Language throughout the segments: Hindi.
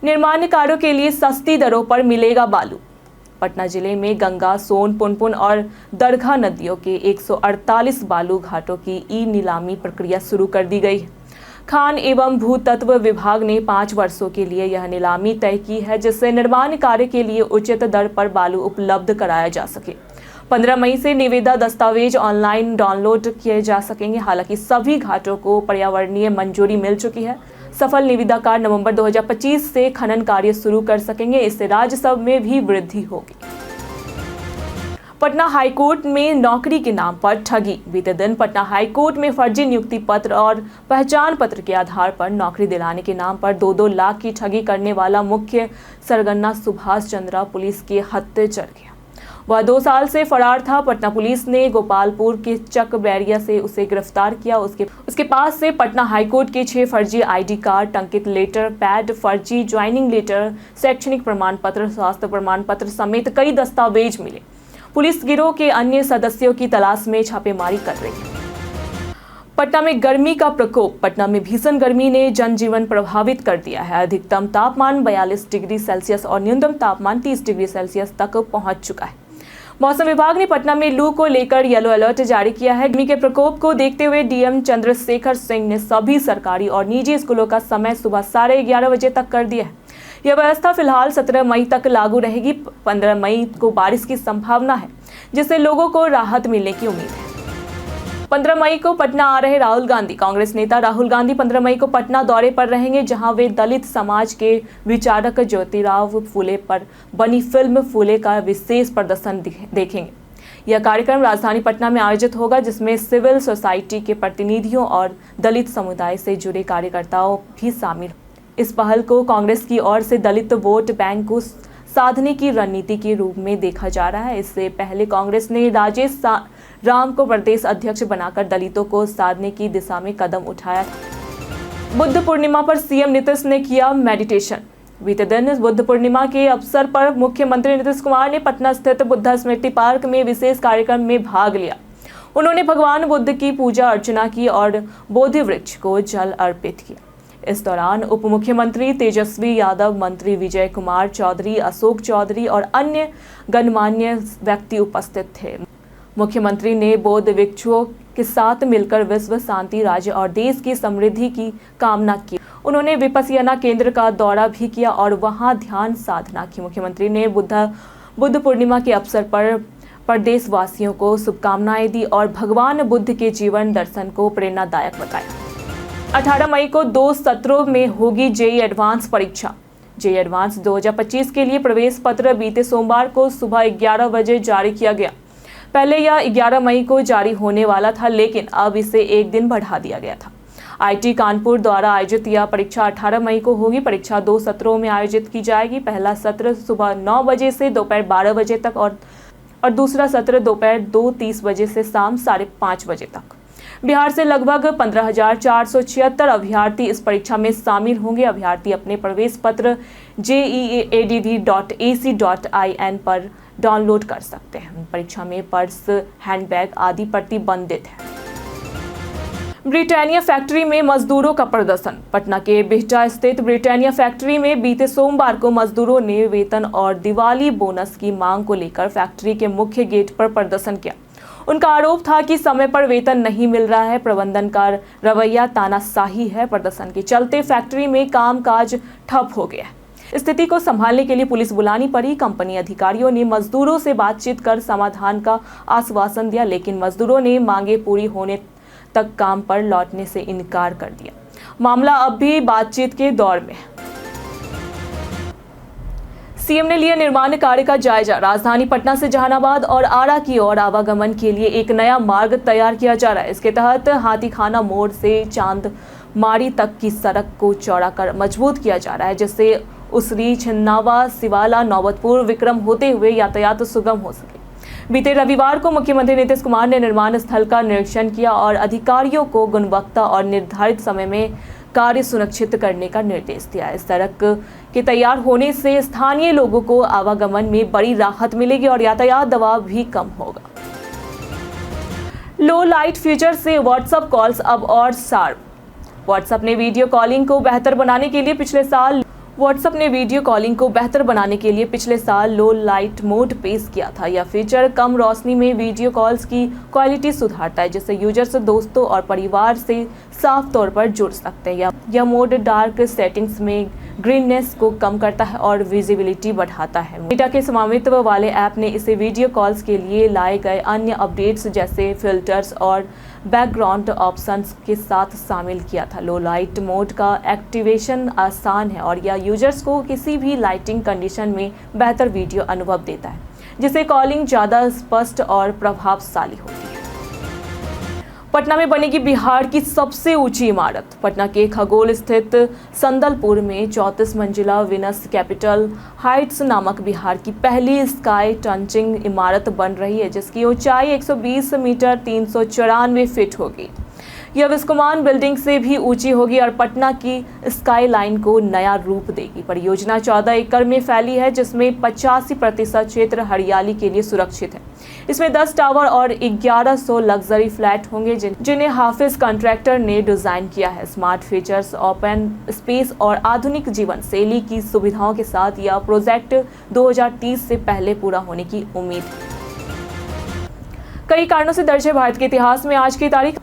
निर्माण कार्यों के लिए सस्ती दरों पर मिलेगा बालू। पटना जिले में गंगा, सोन, पुनपुन और दरघा नदियों के 148 बालू घाटों की ई नीलामी प्रक्रिया शुरू कर दी गई है। खान एवं भूतत्व विभाग ने 5 वर्षों के लिए यह नीलामी तय की है, जिससे निर्माण कार्य के लिए उचित दर पर बालू उपलब्ध कराया जा सके। 15 मई से निविदा दस्तावेज ऑनलाइन डाउनलोड किए जा सकेंगे। हालांकि सभी घाटों को पर्यावरणीय मंजूरी मिल चुकी है। सफल निविदाकार नवंबर 2025 से खनन कार्य शुरू कर सकेंगे। इससे राजस्व में भी वृद्धि होगी। पटना हाईकोर्ट में नौकरी के नाम पर ठगी। बीते दिन पटना हाईकोर्ट में फर्जी नियुक्ति पत्र और पहचान पत्र के आधार पर नौकरी दिलाने के नाम पर 2-2 लाख की ठगी करने वाला मुख्य सरगना सुभाष चंद्रा पुलिस के हत्थे चढ़ गया। वह 2 साल से फरार था। पटना पुलिस ने गोपालपुर के चक बैरिया से उसे गिरफ्तार किया। उसके पास से पटना हाईकोर्ट के 6 फर्जी आईडी कार्ड, टंकित लेटर पैड, फर्जी ज्वाइनिंग लेटर, शैक्षणिक प्रमाण पत्र, स्वास्थ्य प्रमाण पत्र समेत कई दस्तावेज मिले। पुलिस गिरोह के अन्य सदस्यों की तलाश में छापेमारी कर रही है। पटना में गर्मी का प्रकोप। पटना में भीषण गर्मी ने जनजीवन प्रभावित कर दिया है। अधिकतम तापमान 42 डिग्री सेल्सियस और न्यूनतम तापमान 30 डिग्री सेल्सियस तक पहुंच चुका है। मौसम विभाग ने पटना में लू को लेकर येलो अलर्ट जारी किया है। गर्मी के प्रकोप को देखते हुए डीएम चंद्रशेखर सिंह ने सभी सरकारी और निजी स्कूलों का समय सुबह 11:30 बजे तक कर दिया है। यह व्यवस्था फिलहाल 17 मई तक लागू रहेगी। 15 मई को बारिश की संभावना है, जिससे लोगों को राहत मिलने की उम्मीद है। 15 मई को पटना आ रहे राहुल गांधी। कांग्रेस नेता राहुल गांधी 15 मई को पटना दौरे पर रहेंगे, जहां वे दलित समाज के विचारक ज्योतिराव फूले पर बनी फिल्म फूले का विशेष प्रदर्शन देखेंगे। यह कार्यक्रम राजधानी पटना में आयोजित होगा, जिसमें सिविल सोसाइटी के प्रतिनिधियों और दलित समुदाय से जुड़े कार्यकर्ताओं भी शामिल। इस पहल को कांग्रेस की ओर से दलित वोट बैंक को साधने की रणनीति के रूप में देखा जा रहा है। इससे पहले कांग्रेस ने राजेश राम को प्रदेश अध्यक्ष बनाकर दलितों को साधने की दिशा में कदम उठाया था। बुद्ध पूर्णिमा पर सीएम नीतीश ने किया मेडिटेशन। बीते दिन बुद्ध पूर्णिमा के अवसर पर मुख्यमंत्री नीतीश कुमार ने पटना स्थित बुद्ध स्मृति पार्क में विशेष कार्यक्रम में भाग लिया। उन्होंने भगवान बुद्ध की पूजा अर्चना की और बोधि वृक्ष को जल अर्पित किया। इस दौरान उप मुख्यमंत्री तेजस्वी यादव, मंत्री विजय कुमार चौधरी, अशोक चौधरी और अन्य गणमान्य व्यक्ति उपस्थित थे। मुख्यमंत्री ने बौद्ध भिक्षुओं के साथ मिलकर विश्व शांति, राज्य और देश की समृद्धि की कामना की। उन्होंने विपस्यना केंद्र का दौरा भी किया और वहां ध्यान साधना की। मुख्यमंत्री ने बुद्ध पूर्णिमा के अवसर पर प्रदेशवासियों को शुभकामनाएं दी और भगवान बुद्ध के जीवन दर्शन को प्रेरणादायक बताया। 18 मई को 2 सत्रों में होगी जेईई एडवांस परीक्षा। जेईई एडवांस 2025 के लिए प्रवेश पत्र बीते सोमवार को सुबह 11 बजे जारी किया गया। पहले यह 11 मई को जारी होने वाला था, लेकिन अब इसे 1 दिन बढ़ा दिया गया था। आईटी कानपुर द्वारा आयोजित यह परीक्षा 18 मई को होगी। परीक्षा 2 सत्रों में आयोजित की जाएगी। पहला सत्र सुबह 9 बजे से दोपहर 12 बजे तक और दूसरा सत्र दोपहर 2:30 बजे से शाम 5:30 बजे तक। बिहार से लगभग 15,476 अभ्यर्थी इस परीक्षा में शामिल होंगे। अभ्यर्थी अपने प्रवेश पत्र jeeadv.ac.in पर डाउनलोड कर सकते हैं। परीक्षा में पर्स, हैंडबैग आदि प्रतिबंधित है। ब्रिटानिया फैक्ट्री में मजदूरों का प्रदर्शन। पटना के बिहटा स्थित ब्रिटानिया फैक्ट्री में बीते सोमवार को मजदूरों ने वेतन और दिवाली बोनस की मांग को लेकर फैक्ट्री के मुख्य गेट पर प्रदर्शन किया। उनका आरोप था कि समय पर वेतन नहीं मिल रहा है। प्रबंधन का रवैया तानाशाही है। प्रदर्शन के चलते फैक्ट्री में कामकाज ठप हो गया। स्थिति को संभालने के लिए पुलिस बुलानी पड़ी। कंपनी अधिकारियों ने मजदूरों से बातचीत कर समाधान का आश्वासन दिया, लेकिन मजदूरों ने मांगे पूरी होने तक काम पर लौटने से इनकार कर दिया। मामला अब भी बातचीत के दौर में है। सीएम ने लिया निर्माण कार्य का जायजा। राजधानी पटना से जहानाबाद और आरा की ओर आवागमन के लिए एक नया मार्ग तैयार किया जा रहा है। इसके तहत हाथीखाना मोड़ से चांदमारी तक की सड़क को चौड़ा कर मजबूत किया जा रहा है, जिससे उसरी, छिन्नावा, सिवाला, नौबतपुर, विक्रम होते हुए यातायात सुगम हो सके। बीते रविवार को मुख्यमंत्री नीतीश कुमार ने निर्माण स्थल का निरीक्षण किया और अधिकारियों को गुणवत्ता और निर्धारित समय में कार्य सुनिश्चित करने का निर्देश दिया। इस सड़क के तैयार होने से स्थानीय लोगों को आवागमन में बड़ी राहत मिलेगी और यातायात दबाव भी कम होगा। लो लाइट फीचर से व्हाट्सएप कॉल्स अब और शार्प। व्हाट्सएप ने वीडियो कॉलिंग को बेहतर बनाने के लिए पिछले साल व्हाट्सएप ने वीडियो कॉलिंग को बेहतर बनाने के लिए पिछले साल लो लाइट मोड पेश किया था। यह फीचर कम रोशनी में वीडियो कॉल्स की क्वालिटी सुधारता है, जिससे यूजर्स दोस्तों और परिवार से साफ तौर पर जुड़ सकते हैं। यह मोड डार्क सेटिंग्स में ग्रीननेस को कम करता है और विजिबिलिटी बढ़ाता है। मेटा के स्वामित्व वाले ऐप ने इसे वीडियो कॉल्स के लिए लाए गए अन्य अपडेट्स जैसे फिल्टर्स और बैकग्राउंड ऑप्शंस के साथ शामिल किया था। लो लाइट मोड का एक्टिवेशन आसान है और यह यूजर्स को किसी भी लाइटिंग कंडीशन में बेहतर वीडियो अनुभव देता है, जिससे कॉलिंग ज़्यादा स्पष्ट और प्रभावशाली होती है। पटना में बनेगी बिहार की सबसे ऊंची इमारत। पटना के खगोल स्थित संदलपुर में 34 मंजिला विनस कैपिटल हाइट्स नामक बिहार की पहली स्काई टंचिंग इमारत बन रही है, जिसकी ऊंचाई 120 मीटर 394 फीट होगी। यह विस्कोमान बिल्डिंग से भी ऊंची होगी और पटना की स्काई लाइन को नया रूप देगी। परियोजना 14 एकड़ में फैली है, जिसमें 85% क्षेत्र हरियाली के लिए सुरक्षित है। इसमें 10 टावर और 1100 लग्जरी फ्लैट होंगे, जिन्हें हाफिज कॉन्ट्रैक्टर ने डिजाइन किया है। स्मार्ट फीचर्स, ओपन स्पेस और आधुनिक जीवन शैली की सुविधाओं के साथ यह प्रोजेक्ट 2030 से पहले पूरा होने की उम्मीद है। कई कारणों से दर्ज है भारत के इतिहास में आज की तारीख।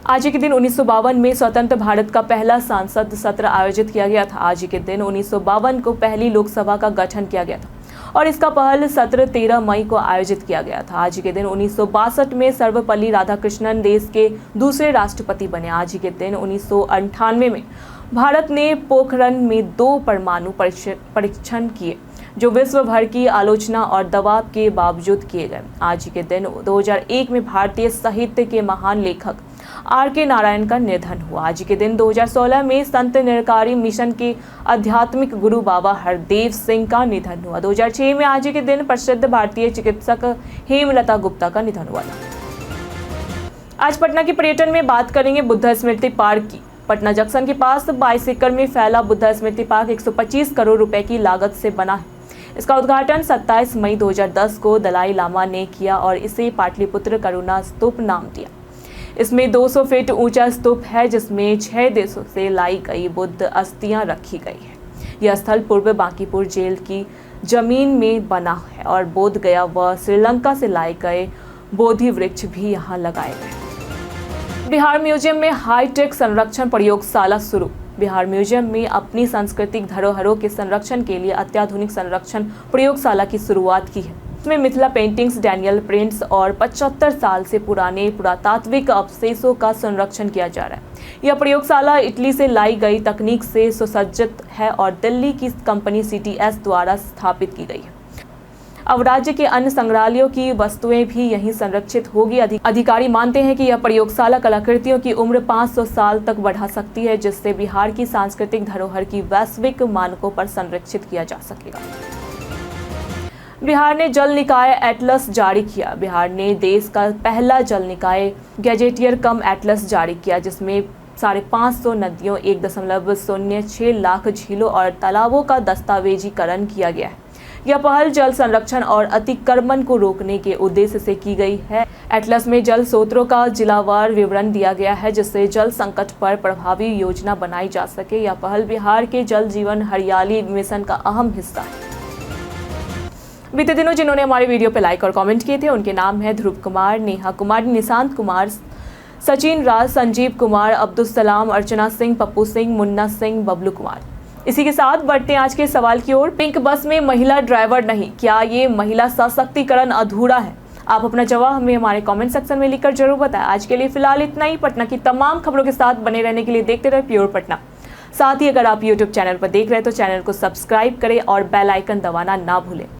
आज ही के दिन 1952 में स्वतंत्र भारत का पहला सांसद सत्र आयोजित किया गया था। आज ही के दिन 1952 को पहली लोकसभा का गठन किया गया था और इसका पहला सत्र 13 मई को आयोजित किया गया था। आज ही के दिन 1962 में सर्वपल्ली राधाकृष्णन देश के दूसरे राष्ट्रपति बने। आज ही के दिन 1998 में भारत ने पोखरण में 2 परमाणु परीक्षण किए, जो विश्व भर की आलोचना और दबाव के बावजूद किए गए। आज ही के दिन 2001 में भारतीय साहित्य के महान लेखक R.K. नारायण का निधन हुआ। आज के दिन 2016 में संत निरकारी मिशन के आध्यात्मिक गुरु बाबा हरदेव सिंह का निधन हुआ। 2006 में आज के दिन प्रसिद्ध भारतीय चिकित्सक हेमलता गुप्ता का निधन हुआ था। आज पटना के पर्यटन में बात करेंगे बुद्ध स्मृति पार्क की। पटना जंक्शन के पास 22 एकड़ में फैला बुद्ध स्मृति पार्क 125 करोड़ रुपए की लागत से बना है। इसका उद्घाटन 27 मई 2010 को दलाई लामा ने किया और इसे पाटलिपुत्र करुणा स्तूप नाम दिया। इसमें 200 फीट ऊंचा स्तूप है, जिसमें 6 देशों से लाई गई बुद्ध अस्थियां रखी गई है। यह स्थल पूर्व बांकीपुर जेल की जमीन में बना है और बोध गया व श्रीलंका से लाए गए बोधि वृक्ष भी यहाँ लगाए गए। बिहार म्यूजियम में हाईटेक संरक्षण प्रयोगशाला शुरू। बिहार म्यूजियम में अपनी सांस्कृतिक धरोहरों के संरक्षण के लिए अत्याधुनिक संरक्षण प्रयोगशाला की शुरुआत की है। इसमें मिथिला पेंटिंग्स, डैनियल प्रिंट्स और 75 साल से पुराने पुरातात्विक अवशेषों का संरक्षण किया जा रहा है। यह प्रयोगशाला इटली से लाई गई तकनीक से सुसज्जित है और दिल्ली की कंपनी CTS द्वारा स्थापित की गई है। अब राज्य के अन्य संग्रहालयों की वस्तुएं भी यहीं संरक्षित होगी। अधिकारी मानते हैं कि यह प्रयोगशाला कलाकृतियों की उम्र 500 साल तक बढ़ा सकती है, जिससे बिहार की सांस्कृतिक धरोहर की वैश्विक मानकों पर संरक्षित किया जा सकेगा। बिहार ने जल निकाय एटलस जारी किया। बिहार ने देश का पहला जल निकाय गैजेटियर कम एटलस जारी किया, जिसमें 550 नदियों, 1.06 लाख झीलों और तालाबों का दस्तावेजीकरण किया गया है। यह पहल जल संरक्षण और अतिक्रमण को रोकने के उद्देश्य से की गई है। एटलस में जल स्रोतों का जिलावार विवरण दिया गया है, जिससे जल संकट पर प्रभावी योजना बनाई जा सके। यह पहल बिहार के जल जीवन हरियाली मिशन का अहम हिस्सा है। बीते दिनों जिन्होंने हमारे वीडियो पे लाइक और कमेंट किए थे, उनके नाम है ध्रुव कुमार, नेहा कुमार, निशांत कुमार, सचिन राज, संजीव कुमार, अब्दुल सलाम, अर्चना सिंह, पप्पू सिंह, मुन्ना सिंह, बबलू कुमार। इसी के साथ बढ़ते हैं आज के सवाल की ओर। पिंक बस में महिला ड्राइवर नहीं, क्या ये महिला सशक्तिकरण अधूरा है? आप अपना जवाब हमें हमारे कमेंट सेक्शन में लिखकर जरूर बताएं। आज के लिए फिलहाल इतना ही। पटना की तमाम खबरों के साथ बने रहने के लिए देखते रहे प्योर पटना। साथ ही अगर आप YouTube चैनल पर देख रहे हैं तो चैनल को सब्सक्राइब करें और बेल आइकन दबाना ना भूलें।